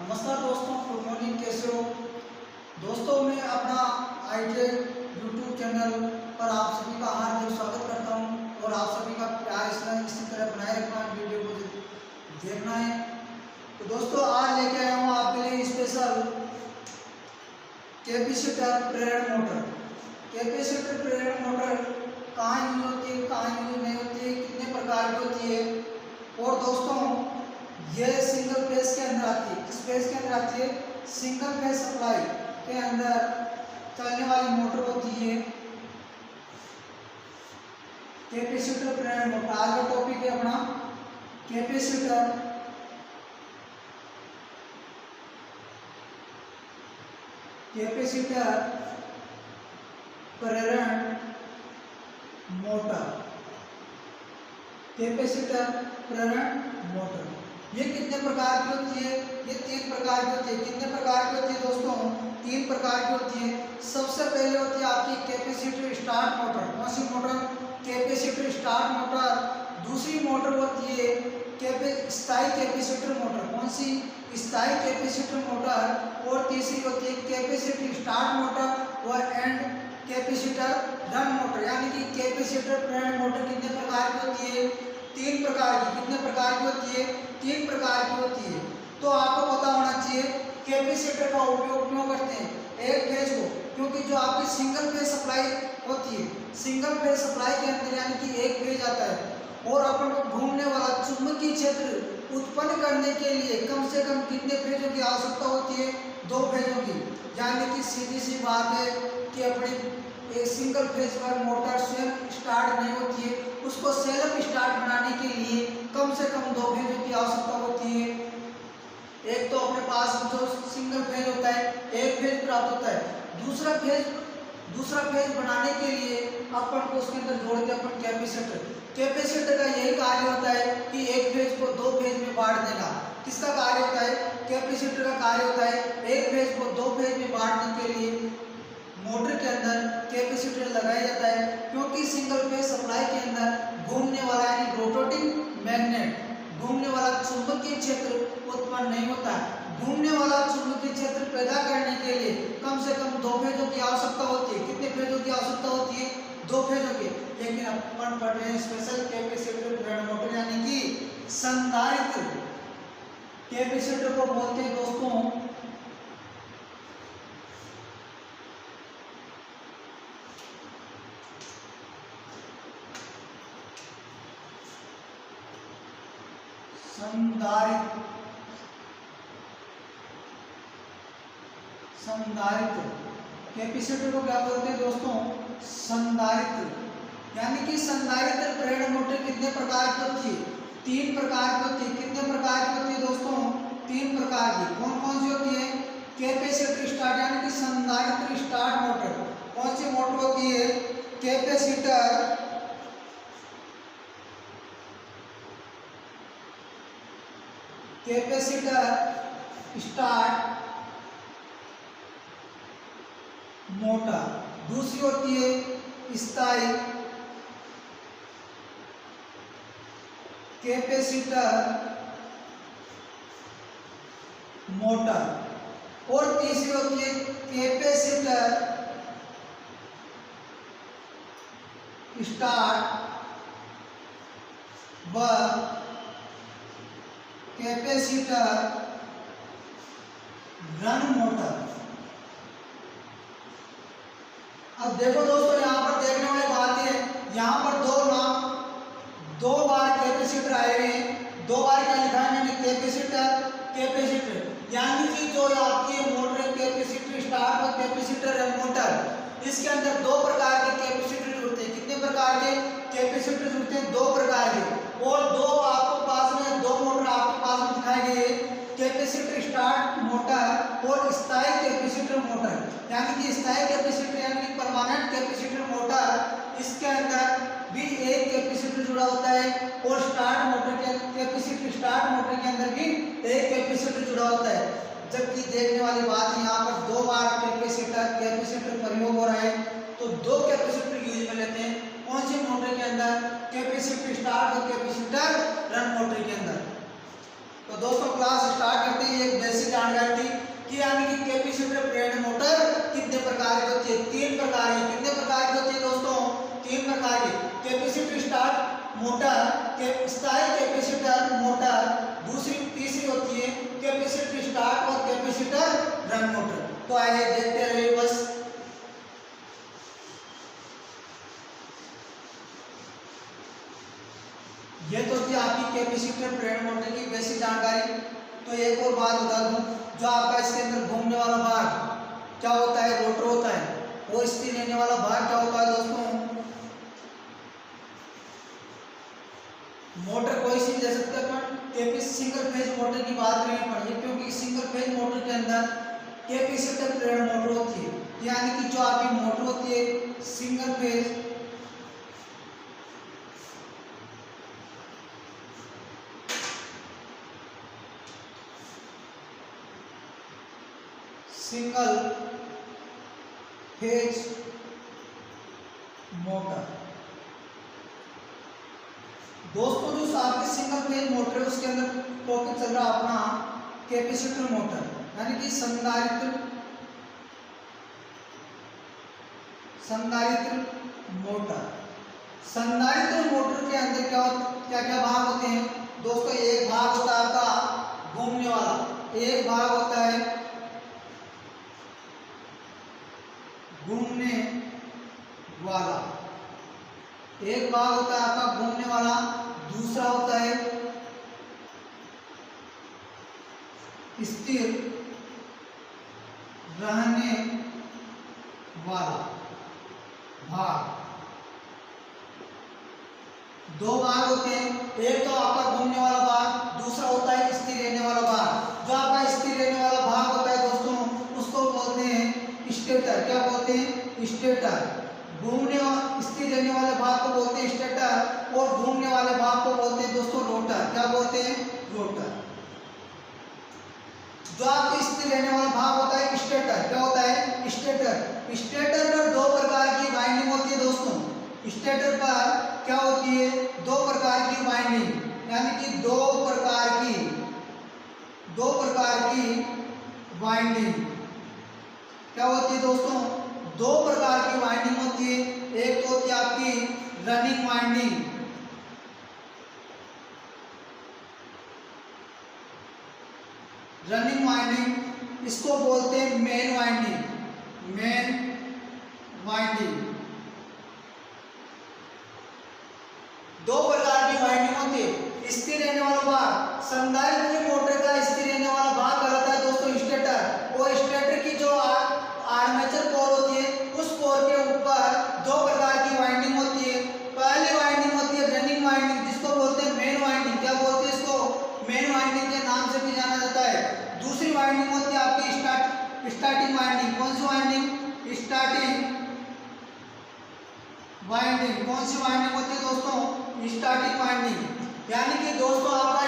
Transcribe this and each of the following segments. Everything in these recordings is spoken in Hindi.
नमस्कार दोस्तों, गुड मॉर्निंग। कैसे हो दोस्तों? मैं अपना आईटी यूट्यूब चैनल पर आप सभी का हार्दिक स्वागत करता हूं और आप सभी का प्यार इसी तरह बनाए रखना, वीडियो को देखना है। तो दोस्तों, आज लेके आया हूं आपके लिए स्पेशल कैपेसिटर प्रेरण मोटर। कैपेसिटर प्रेरण मोटर कहाँ यूज होती है, कहाँ यूज नहीं होती है, कितने प्रकार की होती है। और दोस्तों, यह सिंगल फेज के अंदर आती है। किस फेज के अंदर आती है? सिंगल फेज सप्लाई के अंदर चलने वाली मोटर होती है कैपेसिटर प्रेरण मोटर। आज का टॉपिक है अपना कैपेसिटर प्रेरण मोटर। कैपेसिटर प्रेरण मोटर ये कितने प्रकार की होती है? ये 3 प्रकार की होती है। कितने प्रकार की होती है दोस्तों? 3 प्रकार की होती है। सबसे पहले होती है आपकी कैपेसिटर स्टार्ट मोटर। कौन सी मोटर? Capacitor start motor. दूसरी मोटर होती है स्थायी कैपेसिटर मोटर। कौन सी? स्थायी कैपेसिटर मोटर। और तीसरी होती है कैपेसिटर स्टार्ट मोटर और एंड कैपेसिटर रन मोटर। यानी कि कैपेसिटर प्रेरण मोटर कितने प्रकार की होती है? 3 प्रकार की। कितने प्रकार की होती है? 3 प्रकार की होती है। तो आपको पता होना चाहिए कैपेसिटर का उपयोग क्यों करते हैं एक फेज को, क्योंकि जो आपकी सिंगल फेज सप्लाई होती है, सिंगल फेज सप्लाई के अंदर यानी कि एक फेज आता है और अपन को घूमने वाला चुंबकीय क्षेत्र उत्पन्न करने के लिए कम से कम कितने फेजों की आवश्यकता होती है? 2 फेजों की। यानी कि सीधी सी बात है कि अपनी एक सिंगल फेज पर मोटर स्वयं स्टार्ट नहीं होती है, उसको सेल्फ स्टार्ट बनाने के लिए कम से कम 2 फेजों की आवश्यकता होती है। एक तो अपने पास जो सिंगल फेज होता है, एक फेज प्राप्त होता है। दूसरा फेज बनाने के लिए अपन को उसके अंदर जोड़ के अपन कैपेसिटर का यही कार्य होता है कि एक फेज को 2 फेज में बांट देना। किसका कार्य होता है? कैपेसिटर का कार्य होता है एक फेज को 2 फेज में बांटने के लिए मोटर के अंदर कैपेसिटर लगाया जाता है, क्योंकि सिंगल फेज सप्लाई के अंदर घूमने वाला यानी रोटेटिंग मैग्नेट, घूमने वाला चुंबकीय क्षेत्र उत्पन्न नहीं होता है। घूमने वाला चुंबकीय क्षेत्र पैदा करने के लिए कम से कम 2 फेजों की आवश्यकता होती है। कितने फेजों की आवश्यकता होती है? 2 फेजों की। लेकिन अपन पढ़ रहे हैं स्पेशल कैपेसिटर प्रेरण मोटर यानी कि संधारित्र। कैपेसिटर को बोलते हैं दोस्तों संधारित्र। कैपेसिटर को क्या बोलते हैं दोस्तों? संधारित्र। यानी कि संधारित्र प्रेरण मोटर कितने प्रकार की होती है? 3 प्रकार की होती है। कितने प्रकार की होती है दोस्तों? 3 प्रकार की। कौन कौन सी होती है? कैपेसिटर स्टार्ट यानी कि संधारित्र स्टार्ट मोटर। कौन सी मोटर होती है? Capacitor start motor. दूसरी होती है स्थायी कैपेसिटर मोटर। और तीसरी होती है कैपेसिटर स्टार्ट व कैपेसिटर रन मोटर। अब देखो दोस्तों, यहाँ पर देखने वाली बात है, यहाँ पर 2 नाम 2 बार कैपेसिटर आए हुए हैं। 2 बार क्या लिखा है मैंने? कैपेसिटर। यानी कि जो आपकी मोटर कैपेसिटर स्टार्ट और कैपेसिटर रन मोटर, इसके अंदर 2 प्रकार के कैपेसिटर जुड़ते हैं। कितने प्रकार के कैपेसिटर जुड़ते हैं? 2 प्रकार के। और 2 आपको पास में 2 मोटर आपके पास में दिखाई गई है, कैपेसिटर स्टार्ट मोटर और स्थायी कैपेसिटर मोटर। यानी कि स्थायी कैपेसिटर यानी कि परमानेंट कैपेसिटर मोटर, इसके अंदर भी एक कैपेसिटर जुड़ा होता है और स्टार्ट मोटर के कैपेसिटर स्टार्ट मोटर के अंदर भी एक कैपेसिटर जुड़ा होता है। जबकि देखने वाली बात है, यहाँ पर 2 बार कैपेसिटर प्रयोग हो रहा है, तो 2 कैपेसिटर यूज में लेते हैं। कौन सी मोटर के अंदर? कैपेसिटर स्टार्ट और कैपेसिटर रन मोटर के अंदर। तो दोस्तों क्लास स्टार्ट करते हैं एक बेसिक बेसिक जानकारी दी कि यानी कि कैपेसिटर प्रेरण मोटर कितने प्रकार की होती है, 3 प्रकार की। कितने प्रकार की होती है दोस्तों, 3 प्रकार की। कैपेसिटर स्टार्ट मोटर, स्थायी कैपेसिटर मोटर, तीसरी होती है कैपेसिटर स्टार्ट और कैपेसिटर रन मोटर। तो आइए देखते रहिए बस। ये तो थी आपकी कैपेसिटर प्रेरण मोटर की बेसिक जानकारी। तो एक और बात बता दूं, जो आपका इसके अंदर घूमने वाला भाग क्या होता है, रोटर होता है, और स्थिर रहने वाला भाग क्या होता है दोस्तों, मोटर कोई सी ले सकते हैं अपन। सिंगल फेज मोटर की बात नहीं पड़ेगी, क्योंकि सिंगल फेज मोटर के अंदर कैपेसिटर प्रेरण मोटर होती है, यानी कि जो आपकी मोटर होती है सिंगल फेज मोटर। दोस्तों जो आपके सिंगल फेज मोटर है उसके अंदर टॉपिक चल रहा अपना कैपेसिटर मोटर, यानी कि संधारित्र मोटर। संधारित्र मोटर के अंदर क्या क्या भाग होते हैं दोस्तों। एक भाग होता है आपका घूमने वाला, एक भाग होता है घूमने वाला, एक भाग होता है आपका घूमने वाला, दूसरा होता है स्थिर रहने वाला भाग। दो भाग होते हैं, एक तो आपका घूमने वाला भाग, दूसरा होता है स्थिर रहने वाला भाग। जो आपका स्थिर रहने वाला भाग होता है दोस्तों उसको बोलते हैं स्टेटर। क्या बोलते हैं, स्टेटर। घूमने स्थिर रहने वाले भाग को बोलते हैं स्टेटर, और घूमने वाले भाग को बोलते हैं दोस्तों रोटर। क्या बोलते हैं, रोटर। जो आपके स्थिर रहने वाला भाग होता है स्टेटर, क्या होता है, स्टेटर। स्टेटर पर दो प्रकार की वाइंडिंग होती है दोस्तों। स्टेटर पर क्या होती है, दो प्रकार की वाइंडिंग, यानी कि दो प्रकार की वाइंडिंग क्या होती है दोस्तों, दो प्रकार की वाइंडिंग होती है। एक तो होती है आपकी रनिंग वाइंडिंग, इसको बोलते हैं मेन वाइंडिंग। दो प्रकार की वाइंडिंग होती है। स्थिर रहने वाला भाग, संधारित्र मोटर का स्थिर रहने वाला भाग कहलाता है दोस्तों स्टेटर, और स्टेटर की जो आर्मेचर कोर होती है उस कोर के ऊपर दो प्रकार की वाइंडिंग होती है। पहली वाइंडिंग होती है रनिंग वाइंडिंग, जिसको बोलते हैं मेन वाइंडिंग। क्या बोलते हैं इसको, मेन वाइंडिंग के नाम से भी जाना जाता है। दूसरी वाइंडिंग होती है आपकी स्टार्टिंग वाइंडिंग। कौन सी वाइंडिंग, स्टार्टिंग वाइंडिंग। कौन सी वाइंडिंग होती है दोस्तों, स्टार्टिंग वाइंडिंग। यानी कि दोस्तों आपका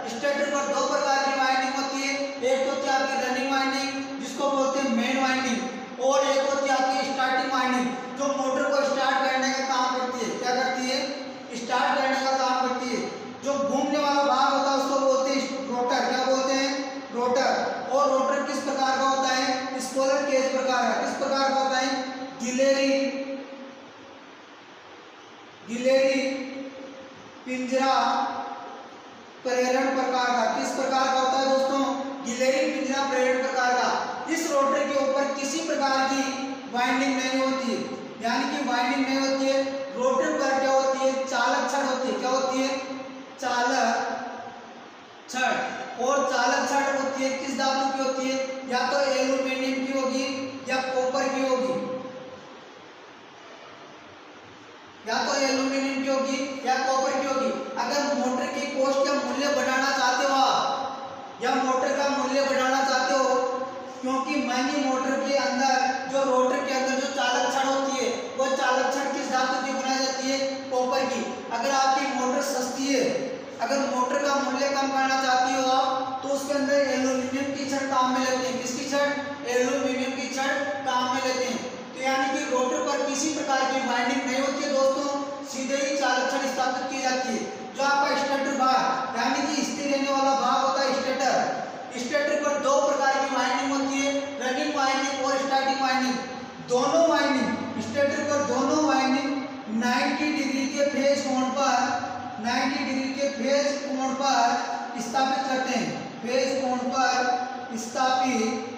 स्टेटर पर दो प्रकार की वाइंडिंग होती है। एक होती है आपकी रनिंग वाइंडिंग जिसको बोलते हैं मेन वाइंडिंग, और एक होती है आपकी स्टार्टिंग वाइंडिंग जो मोटर को स्टार्ट करने का काम करती है। क्या करती है, स्टार्ट करने का काम करती है। जो घूमने वाला भाग होता है उसको बोलते हैं रोटर। क्या बोलते हैं, रोटर। और रोटर किस प्रकार का होता है, स्पोलर केज प्रकार का। किस प्रकार का होता है, गिलेरी पिंजरा प्रेरण प्रकार का। किस प्रकार का होता है दोस्तों, गिलेरी पिंजरा प्रेरण प्रकार का। इस रोटर के ऊपर किसी प्रकार की वाइंडिंग नहीं होती है, यानी कि वाइंडिंग नहीं होती है। रोटर पर क्या होती है, चालक छड़ होती है। क्या होती है, चालक छड़। और चालक छड़ होती है किस धातु की होती है, या तो एल्यूमीनियम की होगी या कॉपर की होगी, या तो एल्यूमीनियम की होगी या कॉपर की होगी। अगर मोटर की कॉस्ट या मूल्य बढ़ाना चाहते हो आप, या मोटर का मूल्य बढ़ाना चाहते हो, क्योंकि महंगी मोटर के अंदर जो रोटर के अंदर जो चालक छड़ होती है वो चालक छड़ किस धातु की बनाई जाती है, कॉपर की। अगर आपकी मोटर सस्ती है, अगर मोटर का मूल्य कम करना चाहती हो आप, तो उसके अंदर एल्यूमीनियम की छड़ काम में लेते हैं। किसकी छड़, एल्यूमीनियम की छड़ काम में लेते हैं। तो यानी कि रोटर पर किसी प्रकार की वाइंडिंग नहीं होती है दोस्तों, सीधे ही चालक छड़ स्थापित की जाती है। जो आपका स्टेटर भाग, यानी कि स्थिर रहने वाला भाग होता है स्टेटर। स्टेटर पर दोनों वाइंडिंग, स्टेटर पर दोनों वाइंडिंग 90 डिग्री के फेज कोण पर, 90 डिग्री के फेज कोण पर स्थापित करते हैं, फेज कोण पर स्थापित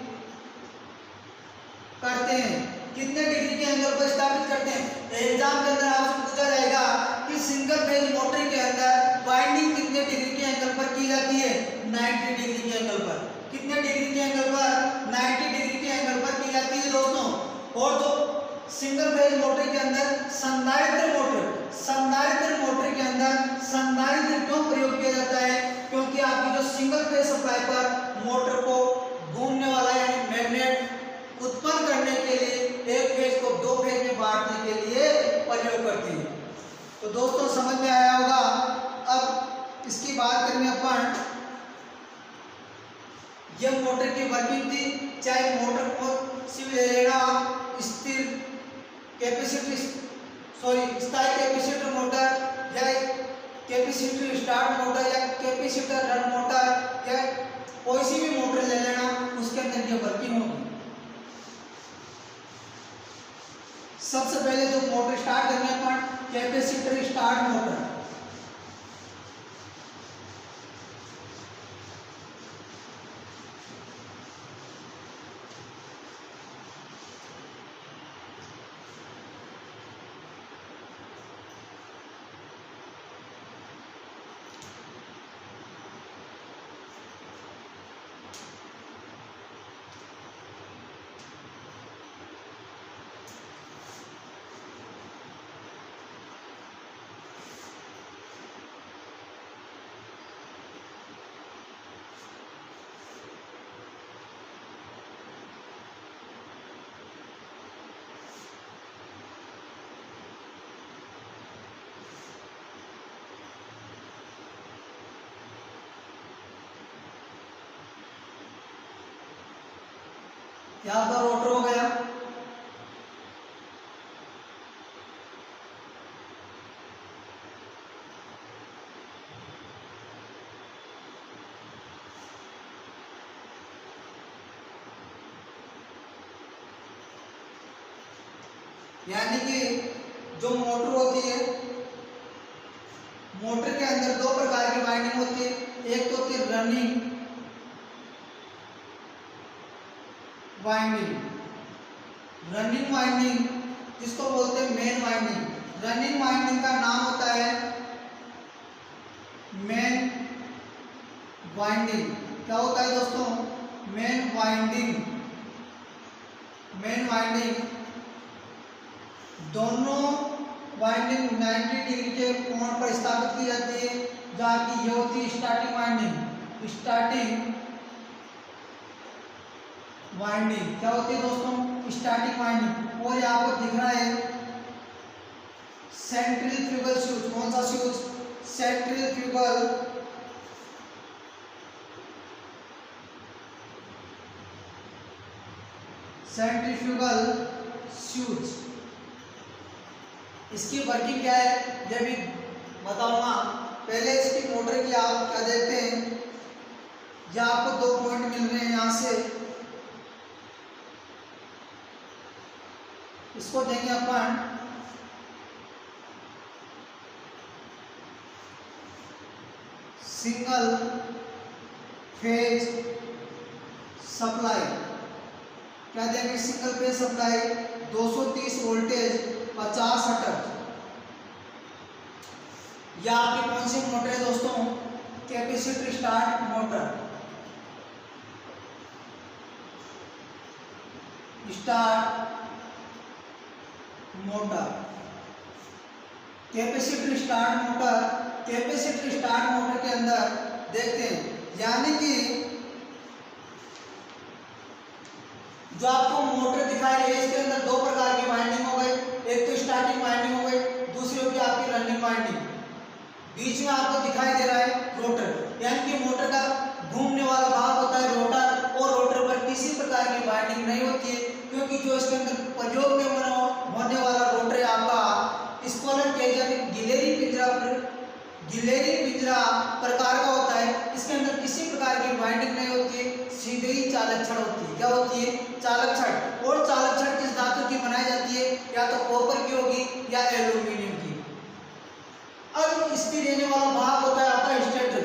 करते हैं। कितने डिग्री के एंगल पर स्थापित करते हैं? एग्जाम के अंदर आपसे पूछा जाएगा कि सिंगल फेज मोटर के अंदर वाइंडिंग कितने डिग्री के एंगल पर की जाती है? 90 डिग्री के एंगल पर। कितने डिग्री के एंगल पर? 90 डिग्री के एंगल पर की जाती है दोस्तों। और जो सिंगल फेज मोटर के अंदर संधारित्र मोटर, संधारित्र मोटर के अंदर संधारित्र क्यों प्रयोग किया जाता है? क्योंकि आपकी जो सिंगल फेज सप्लाई पर मोटर को घूमने वाला यानी मैग्नेट उत्पन्न करने के लिए एक फेज को दो फेज में बांटने के लिए प्रयोग करती है। तो दोस्तों समझ में आया होगा। अब इसकी बात करेंगे अपन, यह मोटर की वर्किंग थी। चाहे मोटर को सिर्फ ले लेना आप स्थिर कैपेसिटी स्थायी कैपेसिटर मोटर या कैपेसिटर स्टार्ट मोटर या कैपेसिटर रन मोटर या कोई सी भी मोटर ले लेना, उसके अंदर यह वर्किंग होगी। सबसे पहले जो मोटर स्टार्ट करने पर कैपेसिटर स्टार्ट मोटर, यहां पर रोटर हो गया। यानी कि जो मोटर होती है, मोटर के अंदर दो प्रकार की वाइंडिंग होती है। एक तो होती है रनिंग वाइंडिंग, रनिंग वाइंडिंग जिसको बोलते हैं मेन वाइंडिंग। रनिंग वाइंडिंग का नाम होता है मेन वाइंडिंग। क्या होता है दोस्तों? Main winding. मेन वाइंडिंग दोनों वाइंडिंग 90 डिग्री के कोण पर स्थापित की जाती है, जहाँ की यह होती है स्टार्टिंग वाइंडिंग। स्टार्टिंग वाइंडिंग क्या होती है दोस्तों? Starting winding. और यहाँ पर दिख रहा है सेंट्रीफ्यूगल स्विच। कौन सा स्विच? Centrifugal switch. इसकी वर्किंग क्या है ये भी बताऊंगा। पहले इसकी मोटर की आप क्या देखते हैं, यहाँ आपको दो पॉइंट मिल रहे हैं। यहाँ से इसको देंगे अपन सिंगल फेज सप्लाई। क्या देंगे? Single phase supply 230 voltage 50 hertz. यह आपकी कौन सी मोटर है दोस्तों? Capacitor start motor. Start motor, capacitor start motor. Capacitor start motor के अंदर देखते हैं, यानी कि जो आपको मोटर दिखाई रही है इसके अंदर दो प्रकार की वाइंडिंग हो गई। एक तो स्टार्टिंग वाइंडिंग हो गई, दूसरी होगी आपकी रनिंग वाइंडिंग। बीच में आपको दिखाई दे रहा है रोटर, यानी कि मोटर का घूमने वाला भाग होता है रोटर, और रोटर पर किसी प्रकार की वाइंडिंग नहीं होती है, क्योंकि जो इसके अंदर प्रयोग में होने वाला रोटर है आपका स्क्वालन केज यानी गिलेरी पिंजरा प्रकार का होता है। इसके अंदर किसी प्रकार की वाइंडिंग नहीं होती है, सीधे ही चालक छड़ होती है। क्या होती है? चालक छड़। और चालक छड़ किस धातु की बनाई जाती है? या तो कॉपर की होगी या एल्यूमिनियम की। अब स्थिर रहने वाला भाग होता है आपका स्टेटर।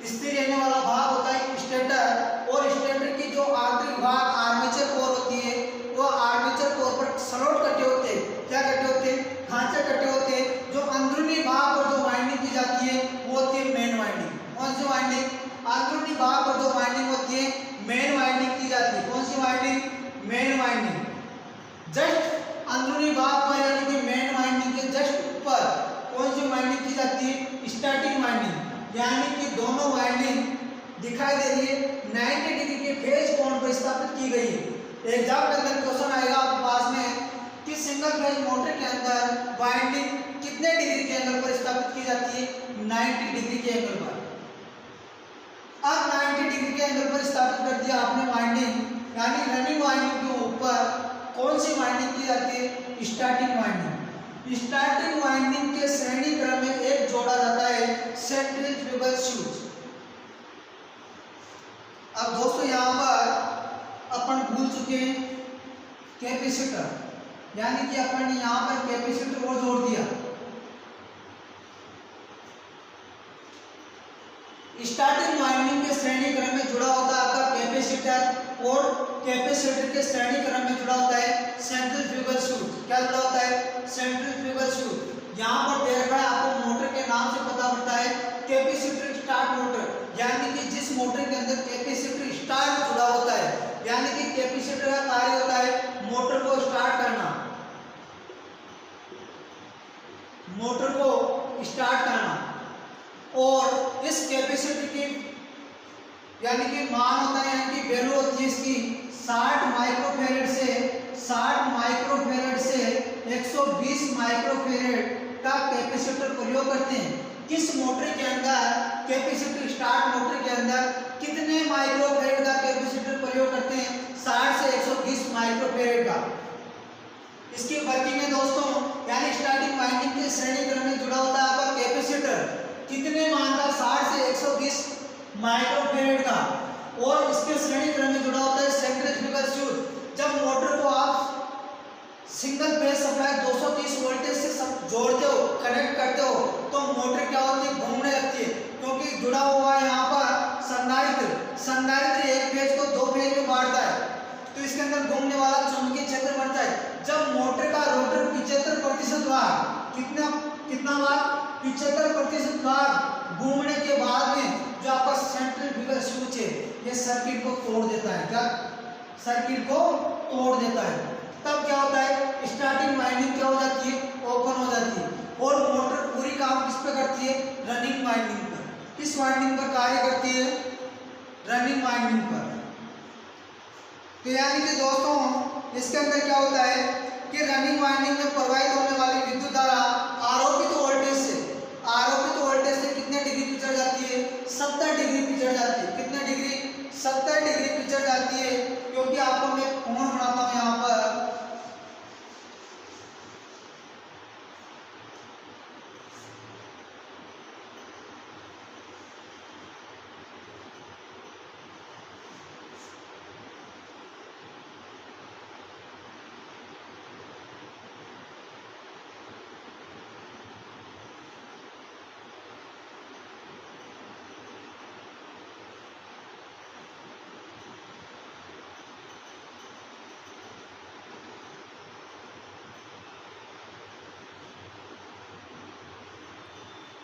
स्थिर रहने वाला भाग होता है स्टेटर। और स्टेटर की जो आंतरिक भाग आर्मेचर कोर होती है, वो आर्मेचर कोर पर स्लॉट कटे होते हैं। क्या कटे होते हैं? खांचे कटे होते हैं। जो अंदरूनी भाग पर जो वाइंडिंग की जाती है वो होती है मेन वाइंडिंग। कौन सी वाइंडिंग? अंदरूनी भाग पर जो वाइंडिंग होती है मेन वाइंडिंग की जाती है। कौन C winding? Main winding. Just अंदरूनी भाग पर यानी कि मेन वाइंडिंग के जस्ट ऊपर कौन सी वाइंडिंग की जाती है? Starting winding. यानी कि दोनों वाइंडिंग दिखाई दे रही है 90 डिग्री के फेज कोण पर स्थापित की गई है। एग्जाम के अंदर क्वेश्चन आएगा आपके पास में कि सिंगल फेज मोटर के अंदर वाइंडिंग कितने डिग्री के एंगल पर स्थापित की जाती है? 90 डिग्री के एंगल पर। अब 90 डिग्री के एंगल पर स्थापित कर दिया आपने वाइंडिंग, यानी रनिंग वाइंडिंग के ऊपर कौन सी वाइंडिंग की जाती है? Starting winding. स्टार्टिंग वाइंडिंग के श्रेणी क्रम में एक जोड़ा जाता है सेंट्रीफ्यूगल स्विच। अब दोस्तों यहाँ पर अपन भूल चुके हैं कैपेसिटर, यानी कि अपन ने यहाँ पर कैपेसिटर को जोड़ दिया। स्टार्टिंग वाइंडिंग के श्रेणी क्रम में जुड़ा होता है आपका कैपेसिटर और कैपेसिटर के श्रेणी क्रम में जुड़ा होता है सेंट्रीफ्यूगल स्विच। क्या जुड़ा होता है? Centrifugal switch. यहाँ पर दे रखा है आपको मोटर के नाम से पता पड़ता है कैपेसिटर स्टार्ट मोटर, यानी कि जिस मोटर के अंदर कैपेसिटर स्टार्ट जुड़ा होता है, यानी कि कैपेसिटर का कार्य होता है मोटर को स्टार्ट करना, मोटर को स्टार्ट करना। और इस कैपेसिटर की यानी कि मान होता है, यानी कि वैल्यू होती है इसकी 60 माइक्रोफैरड से 120 माइक्रोफैरड का कैपेसिटर प्रयोग करते हैं। किस मोटर के अंदर कैपेसिटर स्टार्ट मोटर के अंदर कितने माइक्रोफैरड का कैपेसिटर प्रयोग करते हैं? 60 से 120 माइक्रोफैरड का। इसकी वर्किंग है दोस्तों, यानी स्टार्टिंग वाइंडिंग के श्रेणी क्रम में जुड़ा होता है आपका कैपेसिटर कितने मान का? 60 से 120 माइक्रोफैरड का। और इसके श्रेणी क्रम में जुड़ा होता है सेंट्रीफ्यूगल स्विच। जब मोटर को आप सिंगल फेज सप्लाई 230 वोल्टेज से जोड़ते हो, कनेक्ट करते हो, तो मोटर क्या होती है? घूमने लगती है, क्योंकि जुड़ा हुआ है यहाँ पर संधारित्र। संधारित्र एक फेज को दो फेज में बांटता है, तो इसके अंदर घूमने वाला चुंबकीय क्षेत्र बनता है। जब मोटर का रोटर 75% भाग कितना भाग? 75% भाग घूमने के बाद में जो आपका सेंट्रीफ्यूगल स्विच है ये सर्किट को तोड़ देता है। क्या? सर्किट को तोड़ देता है। तब क्या होता है? स्टार्टिंग वाइंडिंग क्या हो जाती है? ओपन हो जाती है। और मोटर पूरी काम किस पे करती है? रनिंग वाइंडिंग पर। किस वाइंडिंग पर कार्य करती है? रनिंग वाइंडिंग पर। तो यानी कि दोस्तों इसके अंदर क्या होता है कि रनिंग वाइंडिंग में प्रवाहित होने वाली विद्युत धारा आरोपित वोल्टेज से कितने डिग्री पिछड़ जाती है? 70 डिग्री पिछड़ जाती है। कितने डिग्री? 70 डिग्री पिछड़ जाती है। क्योंकि आपको मैं कोण बनाता हूं यहाँ पर,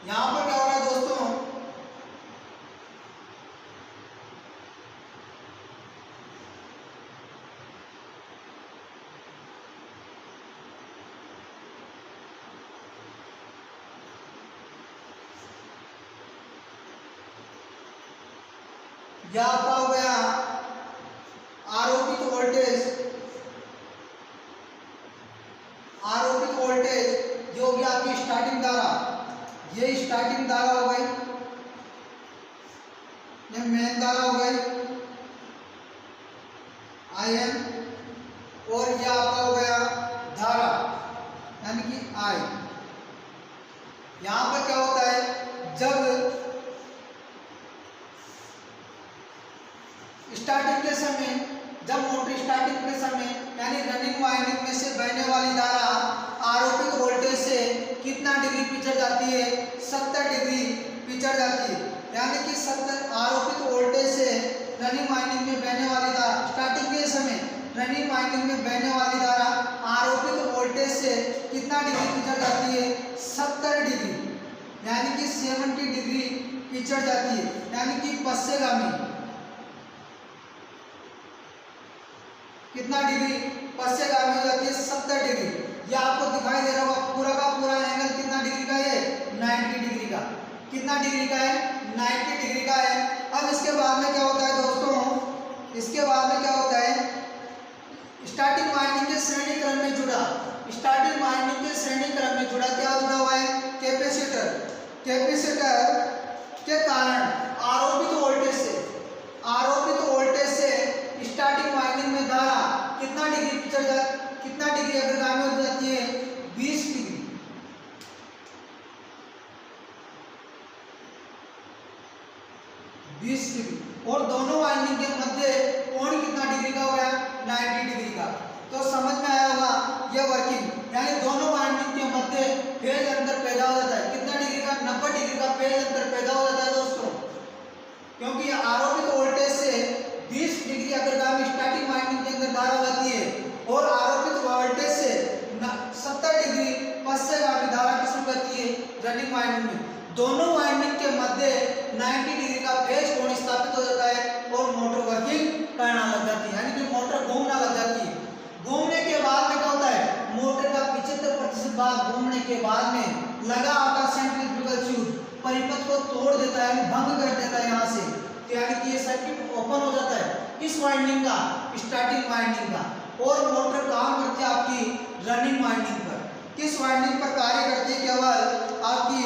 यहाँ पर क्या हो रहा है दोस्तों? यह आपका हो गया आरोपित वोल्टेज जो भी आपकी स्टार्टिंग धारा, ये स्टार्टिंग धारा हो गई, ये मेन धारा हो गई IN, और ये आपका हो गया धारा यानी कि I। यहां पर क्या होता है? जब स्टार्टिंग के समय, जब मोटर स्टार्टिंग के समय यानी रनिंग वाइंडिंग में से बहने वाली धारा आरोपित वोल्टेज से कितना डिग्री पिछड़ जाती है? 70 डिग्री पिछड़ जाती है। यानी कि 70 आरोपित वोल्टेज से रनिंग वाइंडिंग में बहने वाली धारा स्टार्टिंग के समय रनिंग वाइंडिंग में बहने वाली धारा आरोपित वोल्टेज से कितना डिग्री पिछड़ जाती है? 70 डिग्री, यानी कि 70 डिग्री पिछड़ जाती है। यानी कि पश्चगामी कितना डिग्री? पश्चगामी हो जाती है 70 डिग्री। ये आपको दिखाई दे रहा होगा पूरा का पूरा एंगल कितना डिग्री का है? 90 डिग्री का। कितना डिग्री का है? 90 डिग्री का है। अब इसके बाद में क्या होता है दोस्तों? इसके बाद में क्या होता है? स्टार्टिंग वाइंडिंग के श्रेणी क्रम में जुड़ा, स्टार्टिंग वाइंडिंग के श्रेणी क्रम में जुड़ा क्या जुड़ा हुआ है? कैपेसिटर। कैपेसिटर के कारण आरोपित वोल्टेज से स्टार्टिंग वाइंडिंग में धारा कितना डिग्री पिछड़ जाती, कितना डिग्री अग्रगामी हो जाती है? 20 डिग्री। 20 डिग्री। और दोनों वाइंडिंग के मध्य कोण कितना डिग्री का हो गया? 90 डिग्री का। तो समझ में आया होगा यह वर्किंग, यानी दोनों वाइंडिंग के मध्य फेज अंतर पैदा हो जाता है। कितना डिग्री का? 90 डिग्री का फेज अंतर पैदा हो जाता है दोस्तों, क्योंकि आरोपित वोल्टेज से 20 डिग्री अग्रगामी स्टार्टिंग वाइंडिंग के अंदर धारा जाती है और आरोपित वोल्टेज से 70 डिग्री पश्चगामी धारा किसमें बहती है? रनिंग वाइंडिंग में। दोनों वाइंडिंग के मध्य 90 डिग्री का फेज कोण स्थापित हो जाता है और मोटर वर्किंग करना लग जाती है, यानी कि मोटर घूमना लग जाती है। घूमने के बाद में क्या होता है? मोटर का 75% भाग घूमने के बाद में लगा आता सेंट्रीफ्यूगल फ्यूज परिपथ को तोड़ देता है, भंग कर देता है यहाँ से। यानी कि ये सर्किट ओपन हो जाता है किस वाइंडिंग का? स्टार्टिंग वाइंडिंग का। और मोटर काम करती है आपकी रनिंग वाइंडिंग पर। किस वाइंडिंग पर कार्य करती है? केवल आपकी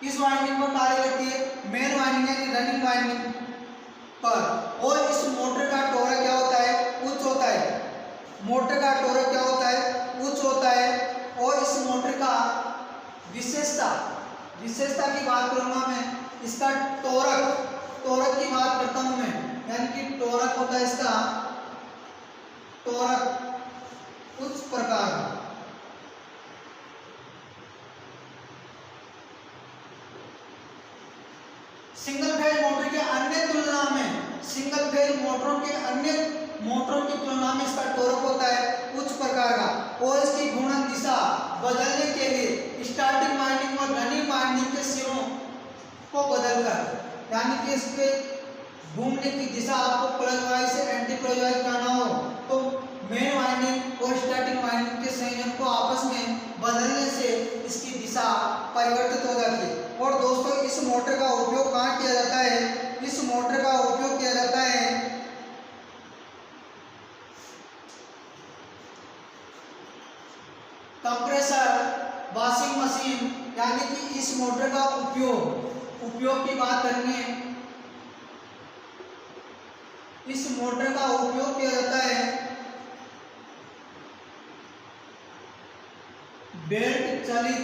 किस वाइंडिंग पर कार्य करती है? मेन वाइंडिंग यानी रनिंग वाइंडिंग पर। और इस मोटर का टॉर्क क्या होता है? उच्च होता है। मोटर का टॉर्क क्या होता है? उच्च होता है। और इस मोटर का विशेषता की बात करूंगा मैं, इसका टॉर्क की बात करता हूं मैं, यानी कि टॉर्क होता है इसका टॉर्क उच्च प्रकार का। सिंगल फेज मोटर के अन्य तुलना में, सिंगल फेज मोटरों के अन्य मोटरों की तुलना में इसका टॉर्क होता है उच्च प्रकार का। और इसकी घूर्णन दिशा बदलने के लिए स्टार्टिंग वाइंडिंग और रनिंग वाइंडिंग के सिरों को बदलकर, यानी कि इसके घूमने की दिशा आपको क्लॉकवाइज से एंटी क्लॉकवाइज करना हो तो मेन वाइंडिंग और स्टार्टिंग वाइंडिंग के संयोजन को आपस में बदलने से इसकी दिशा परिवर्तित हो जाती है। और दोस्तों इस मोटर का उपयोग कहाँ किया जाता है? इस मोटर का उपयोग किया जाता है कंप्रेसर, वॉशिंग मशीन, यानी कि इस मोटर का उपयोग की बात करेंगे, इस मोटर का उपयोग किया जाता है बेल्ट चलित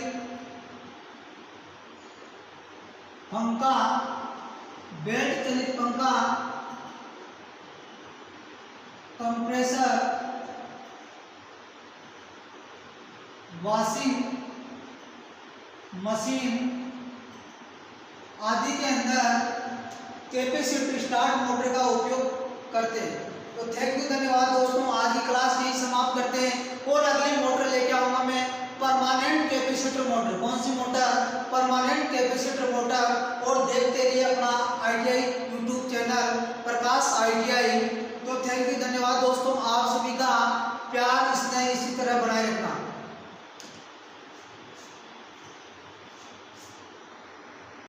पंखा, बेल्ट चलित पंखा, कंप्रेसर, वॉशिंग मशीन आदि के अंदर कैपेसिटर स्टार्ट मोटर का उपयोग करते हैं। तो थैंक यू, धन्यवाद दोस्तों। आज की क्लास यही समाप्त करते हैं और अगली मोटर लेके आऊंगा मैं परमानेंट कैपेसिटर मोटर। कौन सी मोटर? Permanent capacitor motor. और देखते रहिए अपना ITI यूट्यूब चैनल प्रकाश ITI। तो थैंक यू, धन्यवाद दोस्तों। आप सभी